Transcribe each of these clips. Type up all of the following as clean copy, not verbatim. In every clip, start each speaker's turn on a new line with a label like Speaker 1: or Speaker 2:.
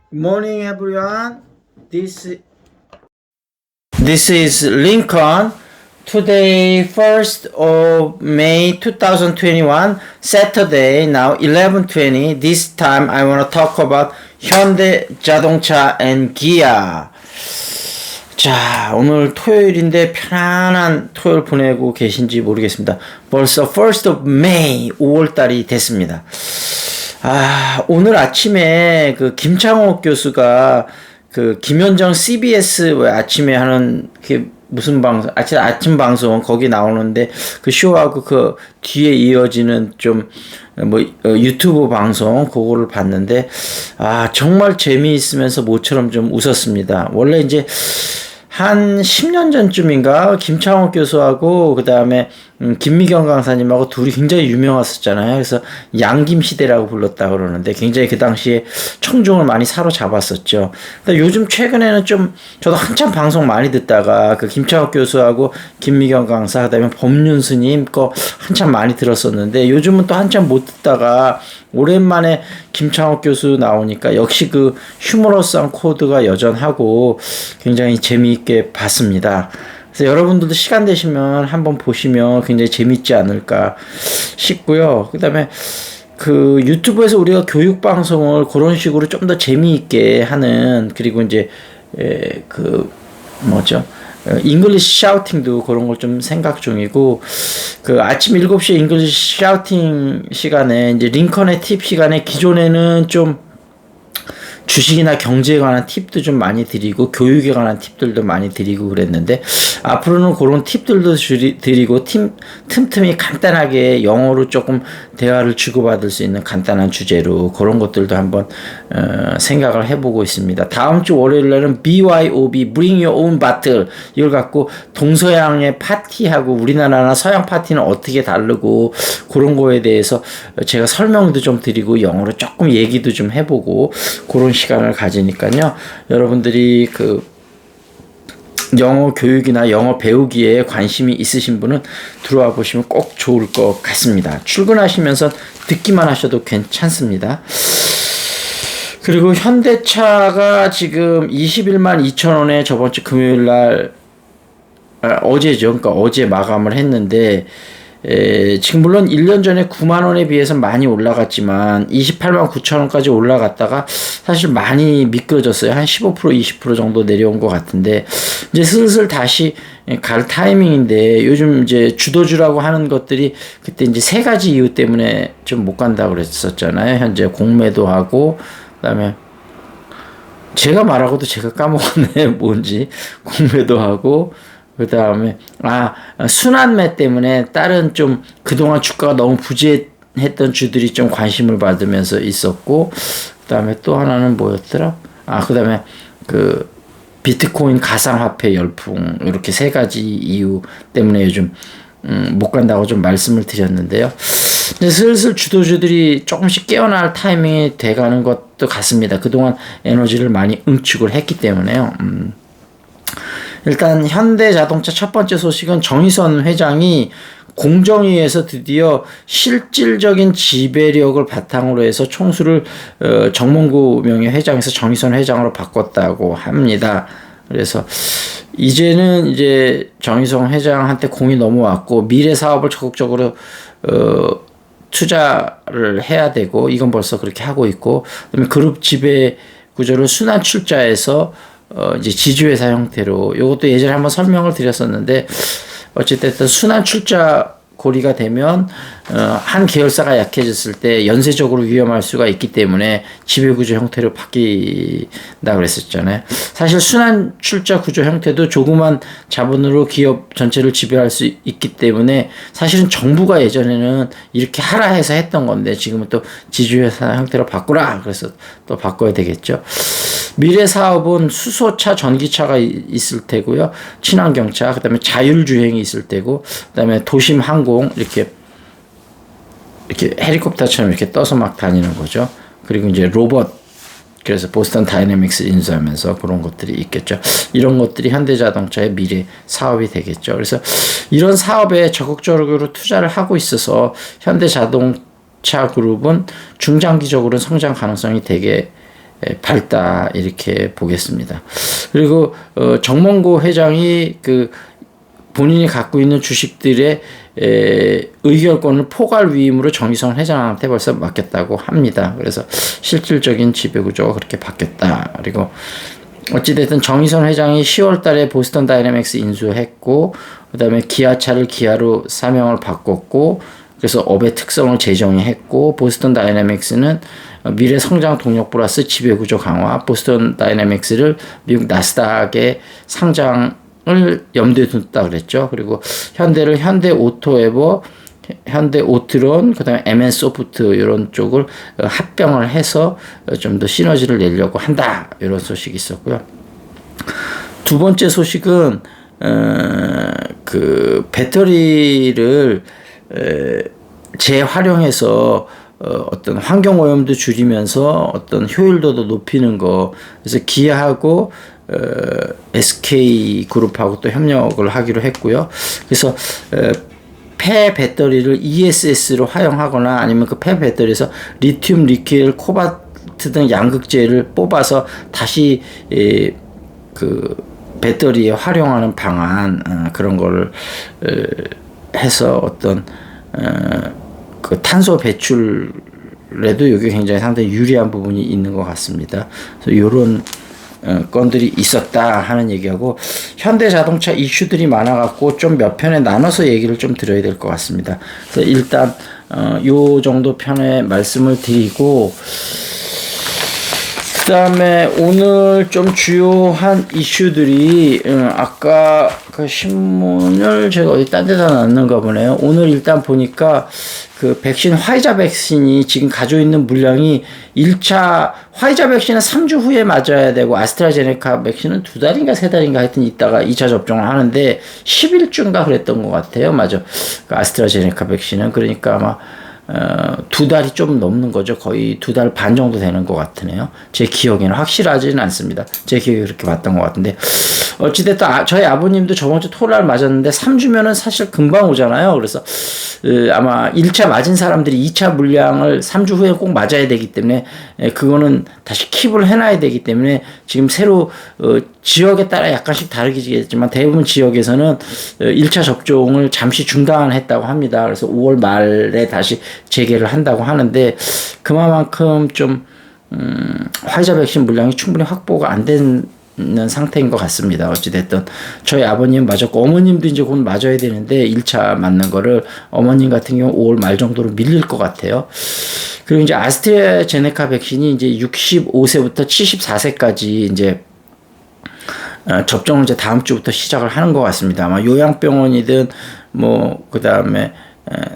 Speaker 1: Good morning, everyone. This is Lincoln. Today, 1st of May 2021, Saturday, now 11:20. This time I want to talk about Hyundai 자동차 and Kia. 자, 오늘 토요일인데 편안한 토요일 보내고 계신지 모르겠습니다. 벌써 1st of May, 5월달이 됐습니다. 오늘 아침에 그 김창옥 교수가 그 김현정 CBS 아침에 하는 그 무슨 방송, 아침 방송 거기 나오는데 그 쇼하고 그 뒤에 이어지는 좀 유튜브 방송 그거를 봤는데 정말 재미있으면서 모처럼 좀 웃었습니다. 원래 이제 한 10년 전쯤인가 김창옥 교수하고 그 다음에 김미경 강사님하고 둘이 굉장히 유명했었잖아요. 그래서 양김 시대라고 불렀다 그러는데 굉장히 그 당시에 청중을 많이 사로잡았었죠. 근데 요즘 최근에는 좀 저도 한참 방송 많이 듣다가 그 김창옥 교수하고 김미경 강사 그다음에 법륜 스님 거 한참 많이 들었었는데 요즘은 또 한참 못 듣다가 오랜만에 김창옥 교수 나오니까 역시 그 휴머러스한 코드가 여전하고 굉장히 재미있게 봤습니다. 그래서 여러분들도 시간 되시면 한번 보시면 굉장히 재밌지 않을까 싶고요. 그 다음에 그 유튜브에서 우리가 교육 방송을 그런 식으로 좀 더 재미있게 하는 그리고 이제 잉글리시 샤우팅도 그런 걸 좀 생각 중이고 그 아침 7시에 잉글리시 샤우팅 시간에 이제 링컨의 팁 시간에 기존에는 좀 주식이나 경제에 관한 팁도 좀 많이 드리고 교육에 관한 팁들도 많이 드리고 그랬는데 앞으로는 그런 팁들도 드리고 틈틈이 간단하게 영어로 조금 대화를 주고받을 수 있는 간단한 주제로 그런 것들도 한번 생각을 해보고 있습니다. 다음 주 월요일날은 BYOB Bring Your Own Bottle 이걸 갖고 동서양의 파티하고 우리나라나 서양 파티는 어떻게 다르고 그런 거에 대해서 제가 설명도 좀 드리고 영어로 조금 얘기도 좀 해보고 그런 시간을 가지니까요. 여러분들이 그 영어 교육이나 영어 배우기에 관심이 있으신 분은 들어와 보시면 꼭 좋을 것 같습니다. 출근하시면서 듣기만 하셔도 괜찮습니다. 그리고 현대차가 지금 21만 2천 원에 저번 주 금요일 날 어제죠. 그러니까 어제 마감을 했는데 지금 물론 1년 전에 9만 원에 비해서 많이 올라갔지만 28만 9천 원까지 올라갔다가 사실 많이 미끄러졌어요. 한 15% 20% 정도 내려온 것 같은데 이제 슬슬 다시 갈 타이밍인데 요즘 이제 주도주라고 하는 것들이 그때 이제 세 가지 이유 때문에 좀 못 간다고 그랬었잖아요. 현재 공매도 하고 그다음에 제가 말하고도 제가 까먹었네. 뭔지 공매도 하고 그 다음에 순환매 때문에 다른 좀 그동안 주가가 너무 부재했던 주들이 좀 관심을 받으면서 있었고 그 다음에 또 하나는 뭐였더라? 그 다음에 그 비트코인 가상화폐 열풍 이렇게 세 가지 이유 때문에 요즘 못 간다고 좀 말씀을 드렸는데요. 이제 슬슬 주도주들이 조금씩 깨어날 타이밍이 돼가는 것도 같습니다. 그동안 에너지를 많이 응축을 했기 때문에요. 일단 현대자동차 첫 번째 소식은 정의선 회장이 공정위에서 드디어 실질적인 지배력을 바탕으로 해서 총수를 정몽구 명예 회장에서 정의선 회장으로 바꿨다고 합니다. 그래서 이제는 이제 정의선 회장한테 공이 넘어왔고 미래 사업을 적극적으로 투자를 해야 되고 이건 벌써 그렇게 하고 있고 그다음에 그룹 지배 구조를 순환 출자해서 이제 지주회사 형태로 이것도 예전에 한번 설명을 드렸었는데 어쨌든 순환 출자 고리가 되면 한 계열사가 약해졌을 때 연쇄적으로 위험할 수가 있기 때문에 지배구조 형태로 바뀐다 그랬었잖아요. 사실 순환 출자 구조 형태도 조그만 자본으로 기업 전체를 지배할 수 있기 때문에 사실은 정부가 예전에는 이렇게 하라 해서 했던 건데 지금은 또 지주회사 형태로 바꾸라 그래서 또 바꿔야 되겠죠. 미래 사업은 수소차, 전기차가 있을 테고요. 친환경차, 그다음에 자율주행이 있을 테고, 그다음에 도심 항공 이렇게 헬리콥터처럼 이렇게 떠서 막 다니는 거죠. 그리고 이제 로봇, 그래서 보스턴 다이내믹스 인수하면서 그런 것들이 있겠죠. 이런 것들이 현대자동차의 미래 사업이 되겠죠. 그래서 이런 사업에 적극적으로 투자를 하고 있어서 현대자동차 그룹은 중장기적으로 성장 가능성이 되게 밝다 이렇게 보겠습니다. 그리고 정몽구 회장이 그 본인이 갖고 있는 주식들의 의결권을 포괄 위임으로 정의선 회장한테 벌써 맡겼다고 합니다. 그래서 실질적인 지배구조가 그렇게 바뀌었다. 그리고 어찌됐든 정의선 회장이 10월 달에 보스턴 다이내믹스 인수했고, 그 다음에 기아차를 기아로 사명을 바꿨고, 그래서 업의 특성을 재정의했고, 보스턴 다이내믹스는 미래 성장 동력 플러스 지배구조 강화, 보스턴 다이내믹스를 미국 나스닥에 상장을 염두에 둔다 그랬죠. 그리고 현대를 현대 오토에버, 현대 오트론, 그 다음에 MN소프트 이런 쪽을 합병을 해서 좀 더 시너지를 내려고 한다. 이런 소식이 있었고요. 두 번째 소식은 그 배터리를 재활용해서 어떤 환경 오염도 줄이면서 어떤 효율도도 높이는 거. 그래서 기아하고 SK 그룹하고 또 협력을 하기로 했고요. 그래서 폐 배터리를 ESS로 활용하거나 아니면 그 폐 배터리에서 리튬, 니켈, 코발트 등 양극재를 뽑아서 다시 그 배터리에 활용하는 방안, 그런 거를 해서 어떤 그 탄소 배출에도 이게 굉장히 상당히 유리한 부분이 있는 것 같습니다. 그래서 이런 건들이 있었다 하는 얘기하고, 현대자동차 이슈들이 많아갖고 좀 몇 편에 나눠서 얘기를 좀 드려야 될 것 같습니다. 그래서 일단 요 정도 편에 말씀을 드리고, 그 다음에 오늘 좀 주요한 이슈들이 아까 그 신문을 제가 어디 딴 데다 놨는가 보네요. 오늘 일단 보니까 그 백신, 화이자 백신이 지금 가지고 있는 물량이 1차 화이자 백신은 3주 후에 맞아야 되고, 아스트라제네카 백신은 2달인가 3달인가 하여튼 있다가 2차 접종을 하는데 10일쯤가 그랬던 것 같아요. 맞아. 그 아스트라제네카 백신은 그러니까 아마 2달이 좀 넘는 거죠. 거의 2달 반 정도 되는 것 같으네요. 제 기억에는 확실하지는 않습니다. 제 기억에 그렇게 봤던 것 같은데, 어찌됐든 저희 아버님도 저번 주 토요일 날 맞았는데 3주면은 사실 금방 오잖아요. 그래서 아마 1차 맞은 사람들이 2차 물량을 3주 후에 꼭 맞아야 되기 때문에 그거는 다시 킵을 해놔야 되기 때문에 지금 새로 지역에 따라 약간씩 다르겠지만 대부분 지역에서는 1차 접종을 잠시 중단했다고 합니다. 그래서 5월 말에 다시 재개를 한다고 하는데, 그만큼 좀 화이자 백신 물량이 충분히 확보가 안 되는 상태인 것 같습니다. 어찌됐든 저희 아버님 맞았고, 어머님도 이제 곧 맞아야 되는데 1차 맞는 거를 어머님 같은 경우 5월 말 정도로 밀릴 것 같아요. 그리고 이제 아스트라제네카 백신이 이제 65세부터 74세까지 이제 접종을 이제 다음 주부터 시작을 하는 것 같습니다. 아마 요양병원이든 그 다음에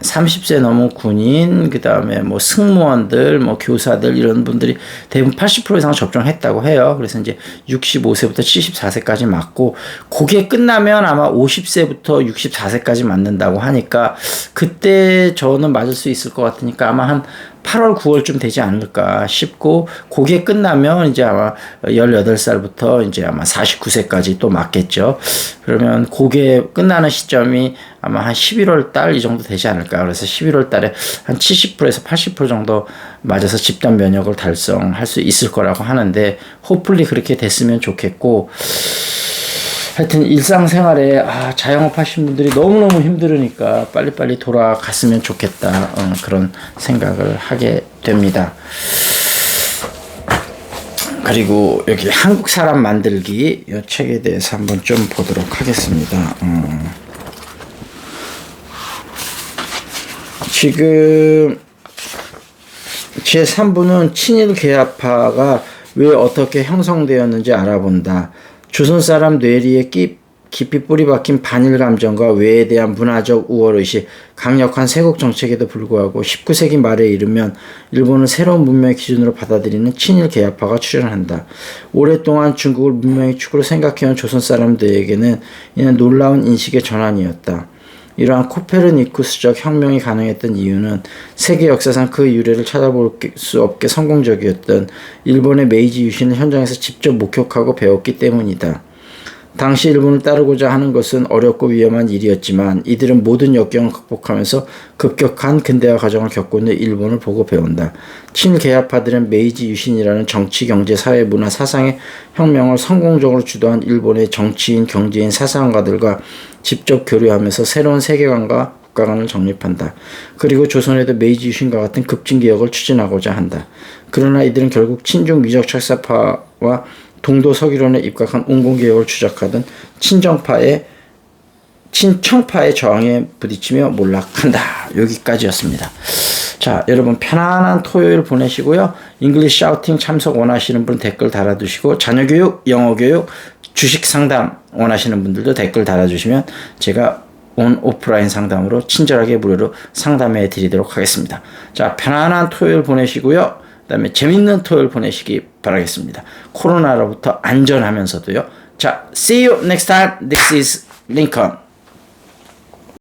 Speaker 1: 30세 넘은 군인, 그 다음에 뭐 승무원들, 뭐 교사들 이런 분들이 대부분 80% 이상 접종했다고 해요. 그래서 이제 65세부터 74세까지 맞고, 그게 끝나면 아마 50세부터 64세까지 맞는다고 하니까 그때 저는 맞을 수 있을 것 같으니까 아마 한 8월, 9월쯤 되지 않을까 싶고, 그게 끝나면 이제 아마 18살부터 이제 아마 49세까지 또 맞겠죠. 그러면 그게 끝나는 시점이 아마 한 11월 달 이 정도 되지 않을까. 그래서 11월 달에 한 70%에서 80% 정도 맞아서 집단 면역을 달성할 수 있을 거라고 하는데, 호플리 그렇게 됐으면 좋겠고, 하여튼 일상생활에 자영업 하신 분들이 너무너무 힘들으니까 빨리빨리 돌아갔으면 좋겠다, 그런 생각을 하게 됩니다. 그리고 여기 한국 사람 만들기 이 책에 대해서 한번 좀 보도록 하겠습니다. 지금 제 3부는 친일 계파가 왜 어떻게 형성되었는지 알아본다. 조선 사람 뇌리에 깊이 뿌리박힌 반일 감정과 외에 대한 문화적 우월의식, 강력한 세국 정책에도 불구하고 19세기 말에 이르면 일본은 새로운 문명의 기준으로 받아들이는 친일 계파가 출현한다. 오랫동안 중국을 문명의 축으로 생각해온 조선 사람들에게는 이는 놀라운 인식의 전환이었다. 이러한 코페르니쿠스적 혁명이 가능했던 이유는 세계 역사상 그 유래를 찾아볼 수 없게 성공적이었던 일본의 메이지 유신을 현장에서 직접 목격하고 배웠기 때문이다. 당시 일본을 따르고자 하는 것은 어렵고 위험한 일이었지만 이들은 모든 역경을 극복하면서 급격한 근대화 과정을 겪고 있는 일본을 보고 배운다. 친개혁파들은 메이지 유신이라는 정치, 경제, 사회, 문화, 사상의 혁명을 성공적으로 주도한 일본의 정치인, 경제인, 사상가들과 직접 교류하면서 새로운 세계관과 국가관을 정립한다. 그리고 조선에도 메이지 유신과 같은 급진개혁을 추진하고자 한다. 그러나 이들은 결국 친중 위적 철사파와 동도 서기론에 입각한 운공개혁을 주작하던 친청파의 저항에 부딪히며 몰락한다. 여기까지였습니다. 자, 여러분 편안한 토요일 보내시고요. 잉글리시 샤우팅 참석 원하시는 분 댓글 달아두시고 자녀교육, 영어교육, 주식 상담 원하시는 분들도 댓글 달아주시면 제가 오프라인 상담으로 친절하게 무료로 상담해 드리도록 하겠습니다. 자, 편안한 토요일 보내시고요. 그 다음에 재밌는 토요일 보내시기 바라겠습니다. 코로나로부터 안전하면서도요. 자, see you next time. This is Lincoln.